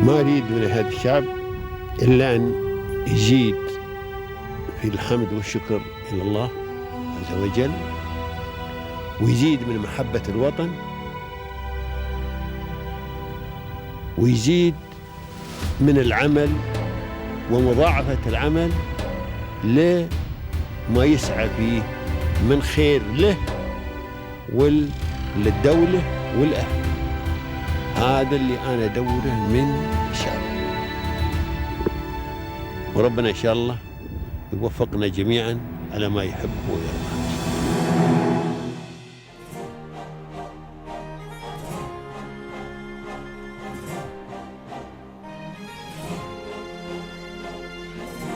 ما أريد من هذا الشعب إلا أن يزيد في الحمد والشكر إلى الله عز وجل، ويزيد من محبة الوطن، ويزيد من العمل ومضاعفة العمل لما يسعى فيه من خير له وللدولة والأهل. هذا اللي أنا أدوره من الشعب، وربنا إن شاء الله يوفقنا جميعا على ما يحب ويرضى.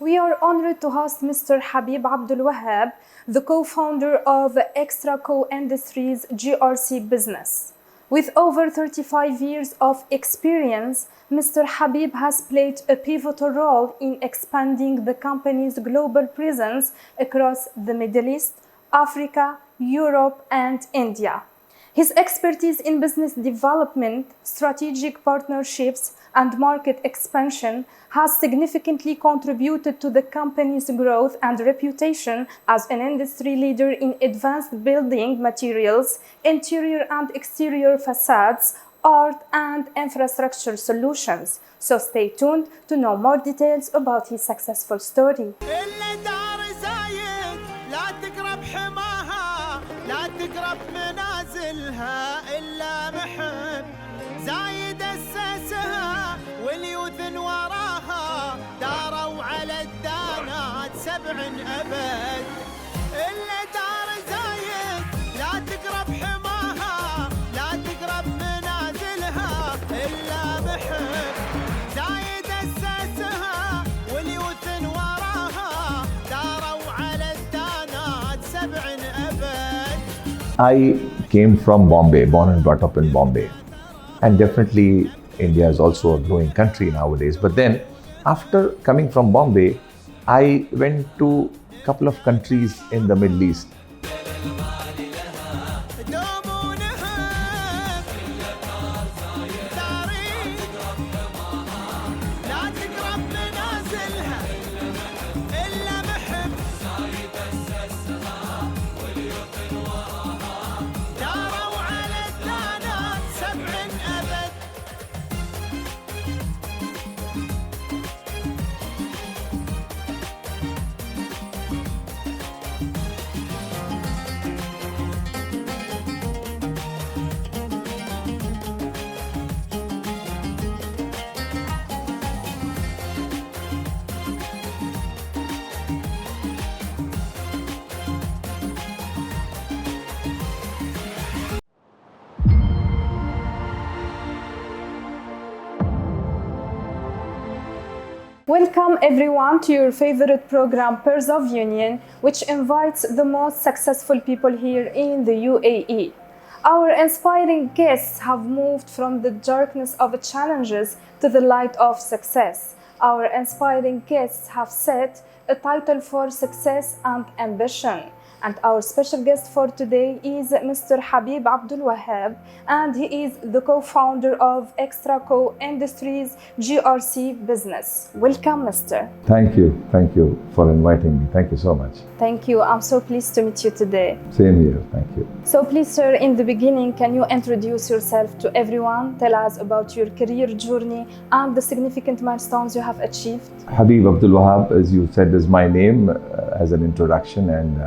We are honored to host Mr. Habib Abdul Wahhab, the co-founder of Extraco Industries GRC business. With over 35 years of experience, Mr. Habib has played a pivotal role in expanding the company's global presence across the Middle East, Africa, Europe, and India. His expertise in business development, strategic partnerships, and market expansion has significantly contributed to the company's growth and reputation as an industry leader in advanced building materials, interior and exterior facades, art, and infrastructure solutions. So stay tuned to know more details about his successful story. إلا محب زايد أسسها واليوثن وراها داروا على الدانات 7 أبد. إلا دار زايد لا تقرب حماها لا تقرب منازلها إلا محب زايد أسسها واليوثن وراها داروا على الدانات 7 أبد. I came from Bombay, born and brought up in Bombay. And definitely India is also a growing country nowadays. But then after coming from Bombay, I went to a couple of countries in the Middle East. Welcome everyone to your favorite program, Pairs of Union, which invites the most successful people here in the UAE. Our inspiring guests have moved from the darkness of challenges to the light of success. Our inspiring guests have set a title for success and ambition. And our special guest for today is Mr. Habib Abdul Wahhab, and he is the co-founder of Extraco Industries GRC business. Welcome, Mr. Thank you for inviting me. Thank you so much. Thank you. I'm so pleased to meet you today. Same here, thank you. So please, sir, in the beginning, can you introduce yourself to everyone? Tell us about your career journey and the significant milestones you have achieved. Habib Abdul Wahhab, as you said, is my name as an introduction, and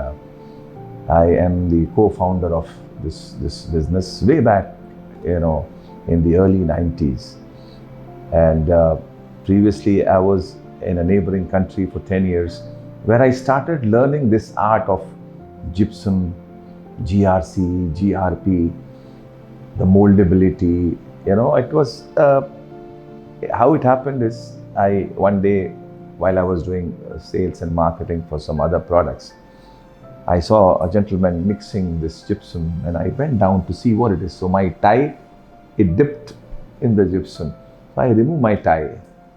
I am the co-founder of this business way back, in the early 90s. And previously I was in a neighboring country for 10 years where I started learning this art of gypsum, GRC, GRP, the moldability. It was, how it happened is, one day while I was doing sales and marketing for some other products, I saw a gentleman mixing this gypsum, and I went down to see what it is. So my tie, it dipped in the gypsum. So I removed my tie,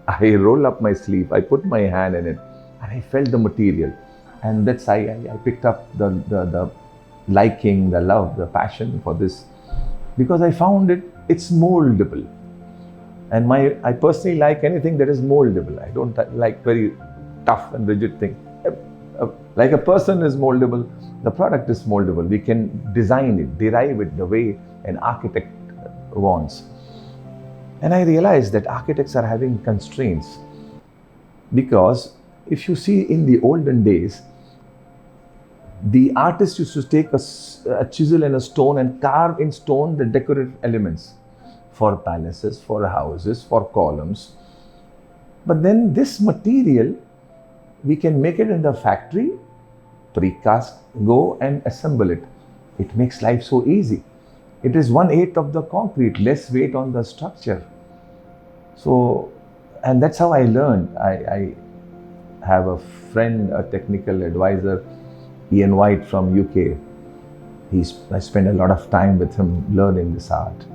I roll up my sleeve, I put my hand in it, and I felt the material. And that's I picked up the liking, the love, the passion for this, because I found it's moldable. And I personally like anything that is moldable. I don't like very tough and rigid thing. Like a person is moldable, the product is moldable. We can design it, derive it the way an architect wants. And I realized that architects are having constraints, because if you see in the olden days, the artist used to take a chisel and a stone and carve in stone the decorative elements for palaces, for houses, for columns. But then this material, we can make it in the factory, precast, go and assemble it. It makes life so easy. It is 1/8 of the concrete, less weight on the structure. So, and that's how I learned. I have a friend, a technical advisor, Ian White from UK. I spent a lot of time with him learning this art.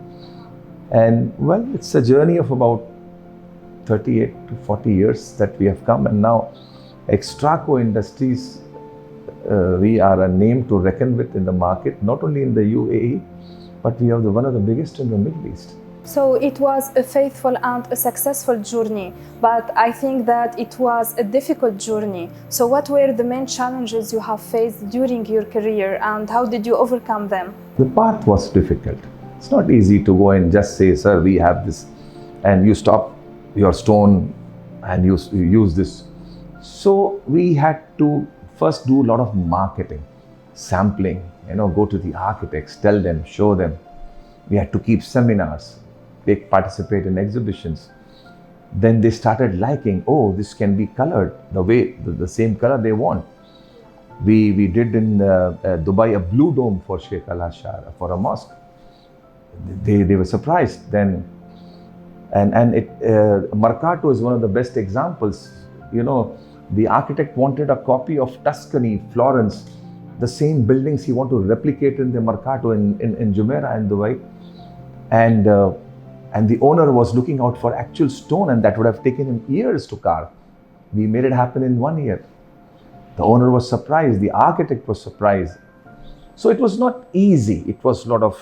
And well, it's a journey of about 38 to 40 years that we have come. And now Extraco Industries, we are a name to reckon with in the market, not only in the UAE, but we are one of the biggest in the Middle East. So it was a faithful and a successful journey, but I think that it was a difficult journey. So what were the main challenges you have faced during your career, and how did you overcome them? The path was difficult. It's not easy to go and just say, sir, we have this, and you stop your stone and you use this. So we had to first do a lot of marketing, sampling, go to the architects, tell them, show them. We had to keep seminars, participate in exhibitions. Then they started liking, oh, this can be colored the same color they want. We did in Dubai a blue dome for Sheikh Al Hashar, for a mosque. They were surprised then. And Mercato is one of the best examples. The architect wanted a copy of Tuscany, Florence, the same buildings he wanted to replicate in the Mercato in Jumeirah and Dubai. And the owner was looking out for actual stone, and that would have taken him years to carve. We made it happen in 1 year. The owner was surprised, the architect was surprised. So it was not easy. It was a lot of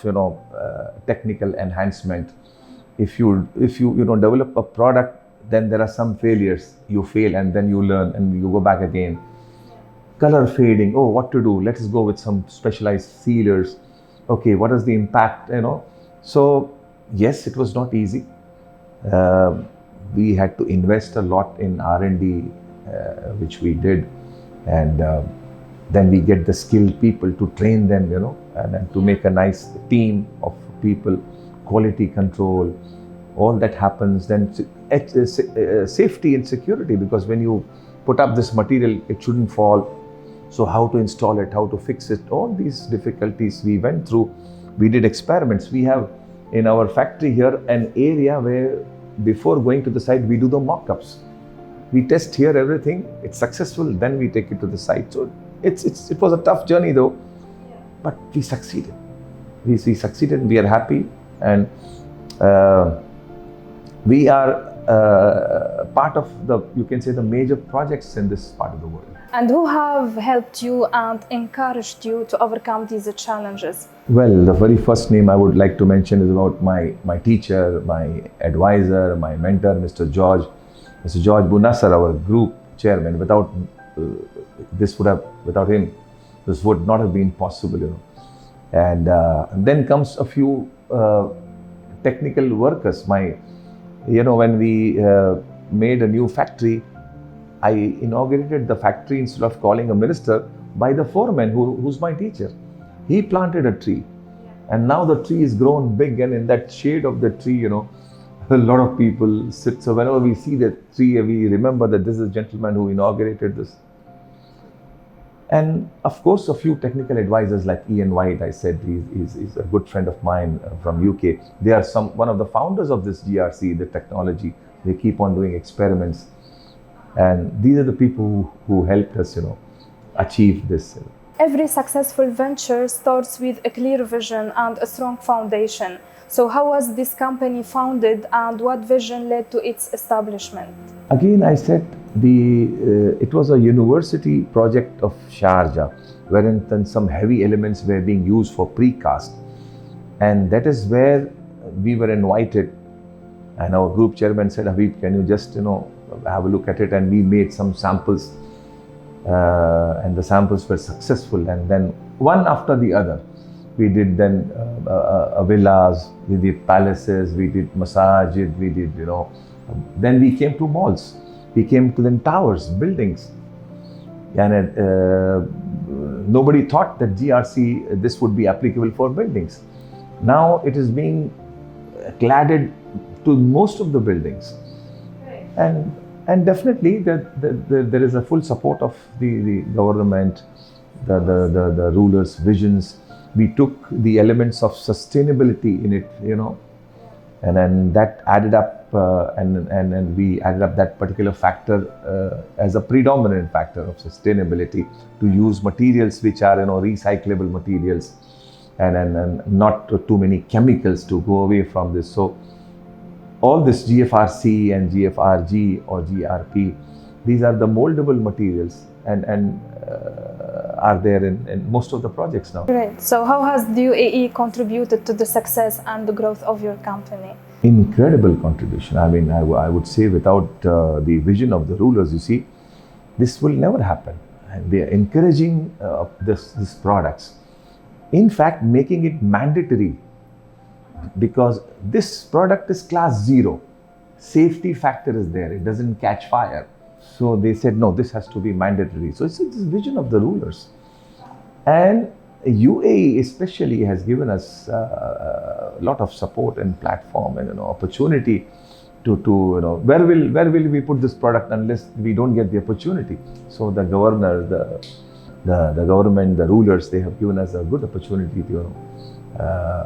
technical enhancement. If you develop a product, then there are some failures. You fail and then you learn and you go back again. Color fading, oh, what to do? Let's go with some specialized sealers. Okay, what is the impact, So yes, it was not easy. We had to invest a lot in R&D, which we did. And then we get the skilled people to train them, and to make a nice team of people, quality control, all that happens. Then safety and security, because when you put up this material, it shouldn't fall. So how to install it, how to fix it, all these difficulties we went through. We did experiments. We have in our factory here an area where before going to the site, we do the mock-ups. We test here everything, it's successful, then we take it to the site. So it was a tough journey though, but we succeeded. We succeeded, we are happy, and we are part of the major projects in this part of the world. And who have helped you and encouraged you to overcome these challenges? Well, the very first name I would like to mention is about my teacher, my advisor, my mentor, Mr. George Bunasar, our group chairman. Without him, this would not have been possible, And then comes a few technical workers. When we made a new factory, I inaugurated the factory instead of calling a minister by the foreman who's my teacher. He planted a tree, and now the tree is grown big, and in that shade of the tree, a lot of people sit. So whenever we see the tree, we remember that this is a gentleman who inaugurated this. And of course, a few technical advisors like Ian White, I said, he's a good friend of mine from UK. They are one of the founders of this GRC, the technology. They keep on doing experiments. And these are the people who helped us, achieve this. Every successful venture starts with a clear vision and a strong foundation. So how was this company founded, and what vision led to its establishment? Again, I said it was a university project of Sharjah, wherein then some heavy elements were being used for precast. And that is where we were invited And our group chairman said, Habib, can you just, have a look at it? And we made some samples, and the samples were successful. And then one after the other, we did then villas, we did palaces, we did masajid, we did, then we came to malls, we came to then towers, buildings. And nobody thought that GRC, this would be applicable for buildings. Now it is being cladded to most of the buildings. And definitely there is a full support of the government, the rulers' visions. We took the elements of sustainability in it, and then that added up, and we added up that particular factor as a predominant factor of sustainability, to use materials which are, recyclable materials, and not too many chemicals, to go away from this. So all this GFRC and GFRG or GRP, these are the moldable materials, and are there in most of the projects now. Great. So how has the UAE contributed to the success and the growth of your company? Incredible contribution. I mean, I would say without the vision of the rulers, you see, this will never happen. And they are encouraging these products. In fact, making it mandatory, because this product is class 0. Safety factor is there. It doesn't catch fire. So they said, no, this has to be mandatory. So it's this vision of the rulers. And UAE especially has given us a lot of support and platform and opportunity to where will we put this product unless we don't get the opportunity. So the governor, the government, the rulers, they have given us a good opportunity to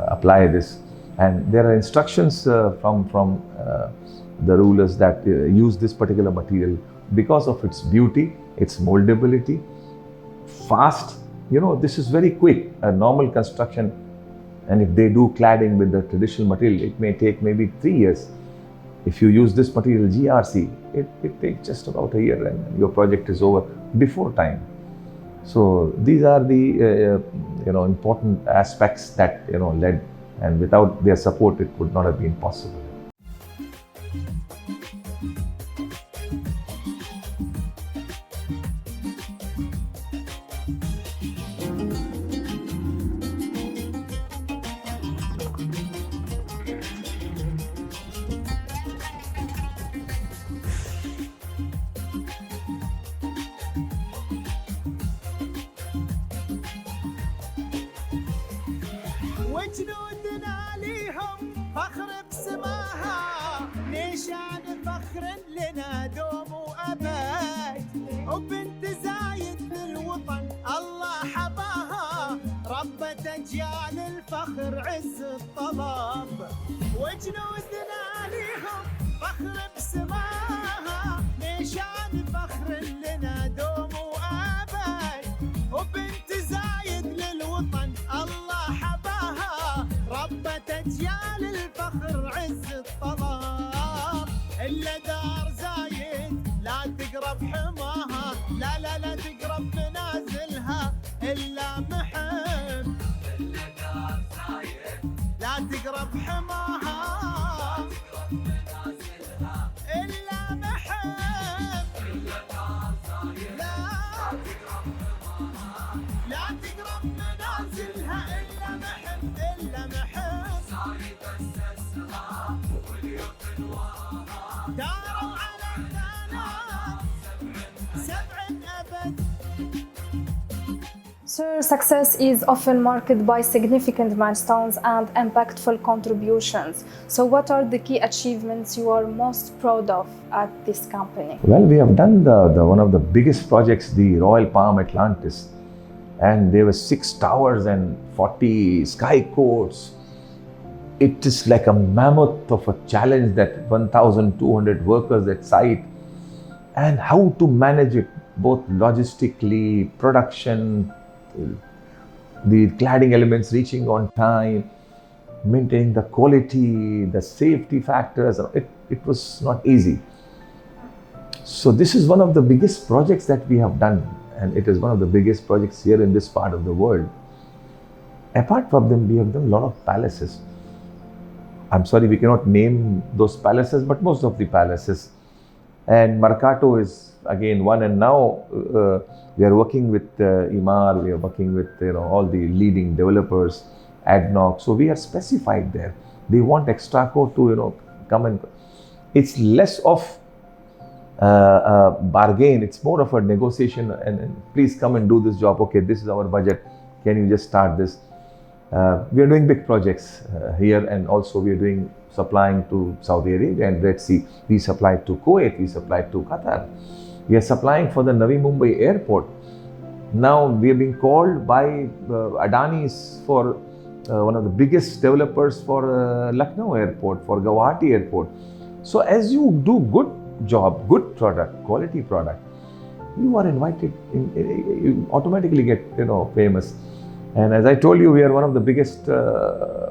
apply this. And there are instructions from the rulers that use this particular material because of its beauty, its moldability, fast. This is very quick. A normal construction, and if they do cladding with the traditional material, it may take maybe 3 years. If you use this material GRC, it takes just about a year, and your project is over before time. So these are the important aspects that led, and without their support, it would not have been possible. وجنودنا ليهم فخر بسماها، نيشان فخر لنا دوم وأبد، وبنت زايد للوطن الله حباها، ربت أجيال الفخر عز الطلب. وجنودنا ليهم فخر بسماها، نيشان فخر لنا دوم وأبد، وبنت زايد للوطن الله حباها، ربت أجيال الفخر عز الطلب. إلا دار زايد لا تقرب حماها، لا تقرب منازلها إلا محب. إلا دار زايد لا تقرب حماها، إلا محب. إلا دار زايد لا تقرب منازلها إلا محب، إلا محب. زايد أسسها واليوم وراها، داروا على الثناء سبع أبد. Sir, success is often marked by significant milestones and impactful contributions. So what are the key achievements you are most proud of at this company? Well, we have done the one of the biggest projects, the Royal Palm Atlantis. And there were 6 towers and 40 sky courts. It is like a mammoth of a challenge, that 1,200 workers at site, and how to manage it, both logistically, production, the cladding elements reaching on time, maintaining the quality, the safety factors. It was not easy. So this is one of the biggest projects that we have done. And it is one of the biggest projects here in this part of the world. Apart from them, we have done a lot of palaces. I'm sorry, we cannot name those palaces, but most of the palaces. And Mercato is again one. And now we are working with Imar, we are working with all the leading developers, ADNOC. So we are specified there. They want Extraco to come and. It's less of bargain. It's more of a negotiation. And please come and do this job. Okay, this is our budget. Can you just start this? We are doing big projects here, and also we are doing supplying to Saudi Arabia and Red Sea. We supplied to Kuwait, we supplied to Qatar. We are supplying for the Navi Mumbai airport. Now we are being called by Adani's for one of the biggest developers for Lucknow airport, for Guwahati airport. So as you do good job, good product, quality product, you are invited, you automatically get famous. And as I told you, we are one of the biggest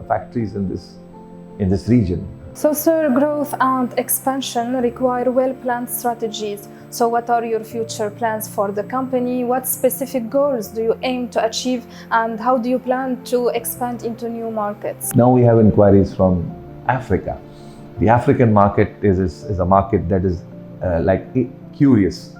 factories in this region. So, sir, growth and expansion require well-planned strategies. So what are your future plans for the company? What specific goals do you aim to achieve? And how do you plan to expand into new markets? Now we have inquiries from Africa. The African market is a market that is curious,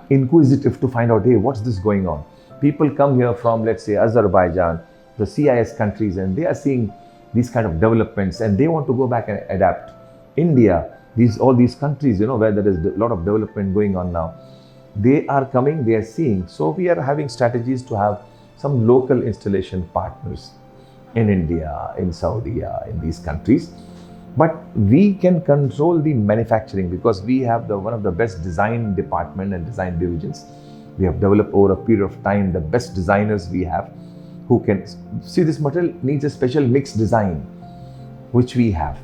inquisitive to find out, hey, what's this going on? People come here from, let's say, Azerbaijan, the CIS countries, and they are seeing these kind of developments and they want to go back and adapt. India, all these countries, where there is a lot of development going on now, they are coming, they are seeing. So we are having strategies to have some local installation partners in India, in Saudi, in these countries. But we can control the manufacturing because we have one of the best design department and design divisions. We have developed over a period of time the best designers we have who can see this material needs a special mixed design, which we have.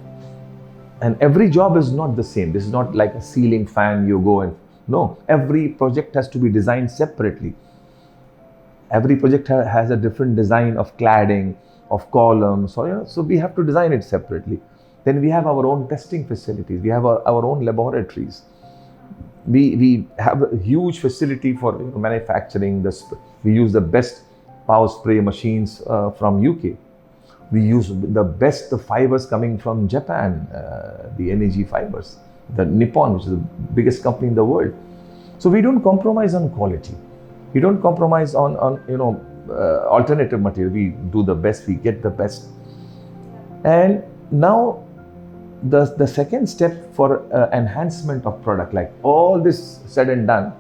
And every job is not the same. This is not like a ceiling fan you go and no. Every project has to be designed separately. Every project has a different design of cladding, of columns, so we have to design it separately. Then we have our own testing facilities. We have our own laboratories. We have a huge facility for manufacturing this. We use the best power spray machines from UK. We use the best fibers coming from Japan, the NEG fibers, the Nippon, which is the biggest company in the world. So we don't compromise on quality. We don't compromise on alternative material. We do the best. We get the best. And now the second step for enhancement of product, like all this said and done,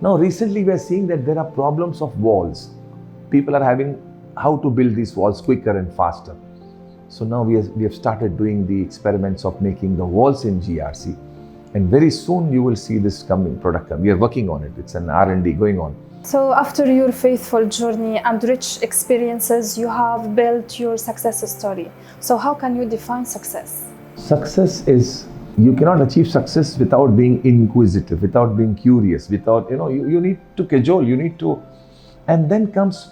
now recently we are seeing that there are problems of walls. People are having how to build these walls quicker and faster. So now we have started doing the experiments of making the walls in GRC, and very soon you will see this product come. We are working on it. It's an R&D going on. So after your faithful journey and rich experiences, you have built your success story. So how can you define success? Success is, you cannot achieve success without being inquisitive, without being curious, without, you need to cajole, and then comes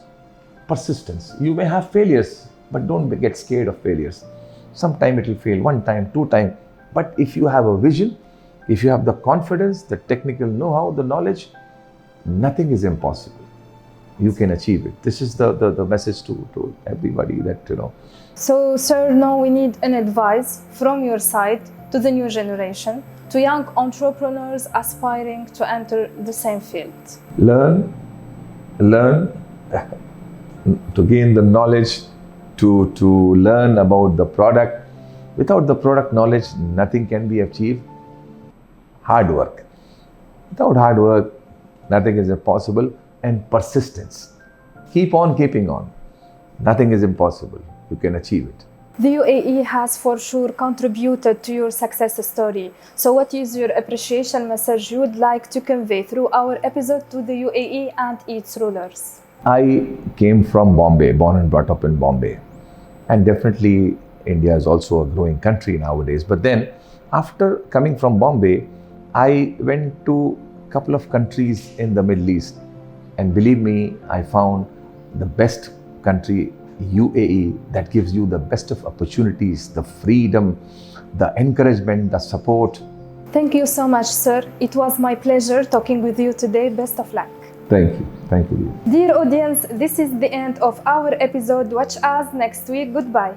persistence. You may have failures, but don't get scared of failures. Sometime it will fail, one time, two times. But if you have a vision, if you have the confidence, the technical know-how, the knowledge, nothing is impossible. You can achieve it. This is the message to everybody that, So, sir, now we need an advice from your side to the new generation, to young entrepreneurs aspiring to enter the same field. Learn to gain the knowledge, to learn about the product. Without the product knowledge, nothing can be achieved. Hard work. Without hard work, nothing is impossible. And persistence. Keep on keeping on. Nothing is impossible. You can achieve it. The UAE has for sure contributed to your success story. So what is your appreciation message you would like to convey through our episode to the UAE and its rulers? I came from Bombay, born and brought up in Bombay. And definitely India is also a growing country nowadays. But then after coming from Bombay, I went to a couple of countries in the Middle East. And believe me, I found the best country, UAE, that gives you the best of opportunities, the freedom, the encouragement, the support. Thank you so much, sir. It was my pleasure talking with you today. Best of luck. Thank you. Thank you. Dear audience, this is the end of our episode. Watch us next week. Goodbye.